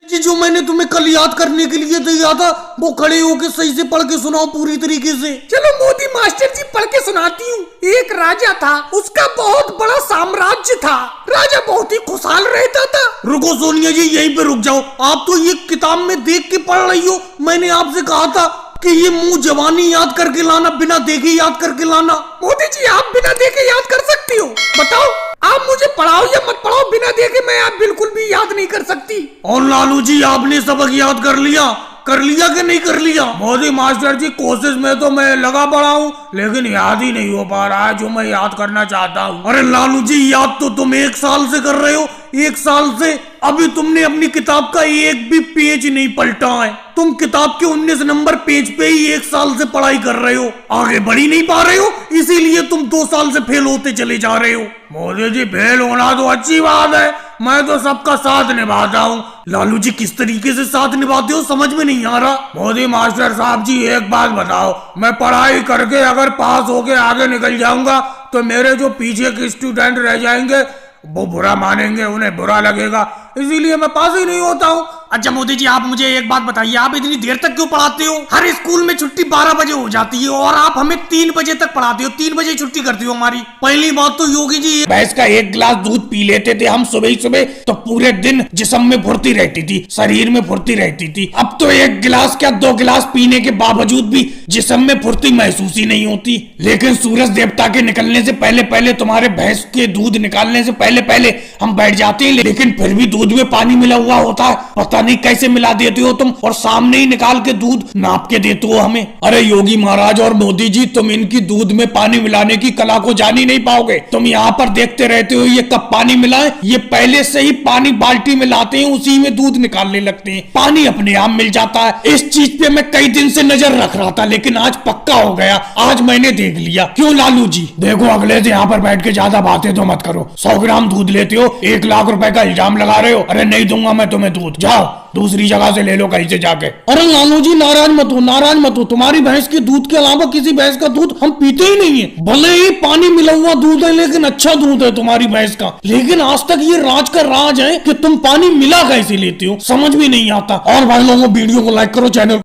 जी जो मैंने तुम्हें कल याद करने के लिए दिया था वो खड़े होके सही से पढ़ के सुनाओ पूरी तरीके से। चलो मोदी मास्टर जी पढ़ के सुनाती हूँ। एक राजा था, उसका बहुत बड़ा साम्राज्य था। राजा बहुत ही खुशहाल रहता था। रुको सोनिया जी यहीं पे रुक जाओ। आप तो ये किताब में देख के पढ़ रही हो। मैंने आपसे कहा था कि ये मुंह जवानी याद करके लाना, बिना देखे याद करके लाना। मोदी जी आप बिना देखे याद कर सकती हो? बताओ आप मुझे पढ़ाओ या मत पढ़ाओ, बिना देखे मैं आप बिल्कुल भी याद नहीं कर सकती। और लालू जी आपने सबक याद कर लिया कि नहीं कर लिया? मोदी मास्टर जी कोशिश में तो मैं लगा पड़ा हूँ लेकिन याद ही नहीं हो पा रहा है जो मैं याद करना चाहता हूँ। अरे लालू जी याद तो तुम 1 साल से कर रहे हो, 1 साल से अभी तुमने अपनी किताब का एक भी पेज नहीं पलटा है। तुम किताब के 19 नंबर पेज पे ही 1 साल से पढ़ाई कर रहे हो, आगे बढ़ ही नहीं पा रहे हो, इसीलिए तुम 2 साल से फेल होते चले जा रहे हो। मोदी जी फेल होना तो अच्छी बात है, मैं तो सबका साथ निभाता हूँ। लालू जी किस तरीके से साथ निभाते हो समझ में नहीं आ रहा। मोदी मास्टर साहब जी एक बात बताओ, मैं पढ़ाई करके अगर पास होके आगे निकल जाऊंगा तो मेरे जो पीछे के स्टूडेंट रह जाएंगे वो बुरा मानेंगे, उन्हें बुरा लगेगा, इसीलिए मैं पास ही नहीं होता हूँ। अच्छा मोदी जी आप मुझे एक बात बताइए, आप इतनी देर तक क्यों पढ़ाते हो? हर स्कूल में छुट्टी 12 बजे हो जाती है और आप हमें 3 बजे तक पढ़ाते हो, 3 बजे छुट्टी करती हो हमारी। पहली बात तो योगी जी भैंस का 1 गिलास दूध पी लेते थे हम सुबह ही सुबह तो पूरे दिन जिस्म में फुर्ती रहती थी, शरीर में फुर्ती रहती थी। अब तो 1 गिलास क्या 2 गिलास पीने के बावजूद भी जिस्म में फुर्ती महसूस ही नहीं होती। लेकिन सूरज देवता के निकलने से पहले पहले, तुम्हारे भैंस के दूध निकालने से पहले पहले हम बैठ जाते हैं, लेकिन फिर भी दूध में पानी मिला हुआ होता है। पता नहीं कैसे मिला देते हो तुम, और सामने ही निकाल के दूध नाप के देते हो हमें। अरे योगी महाराज और मोदी जी तुम इनकी दूध में पानी मिलाने की कला को जान ही नहीं पाओगे। तुम यहाँ पर देखते रहते हो ये कब पानी मिलाए, ये पहले से ही पानी बाल्टी में लाते हैं, उसी में दूध निकालने लगते हैं, पानी अपने आप मिल जाता है। इस चीज पे मैं कई दिन से नजर रख रहा था लेकिन आज पक्का हो गया, आज मैंने देख लिया। क्यों लालू जी? देखो अगले से यहाँ पर बैठ के ज्यादा बातें तो मत करो। 100 ग्राम दूध लेते हो, 1 लाख रुपए का इल्जाम लगा रहे हो। अरे नहीं दूंगा मैं तुम्हें दूध, जाओ दूसरी जगह से ले लो कहीं से जाके। अरे लालू जी नाराज मत हो, नाराज मत हो। तुम्हारी भैंस के दूध के अलावा किसी भैंस का दूध हम पीते ही नहीं है। भले ही पानी मिला हुआ दूध है लेकिन अच्छा दूध है तुम्हारी भैंस का। लेकिन आज तक ये राज का राज है कि तुम पानी मिला कैसे लेते हो, समझ में नहीं आता। और भाई लोगों वीडियो को लाइक करो, चैनल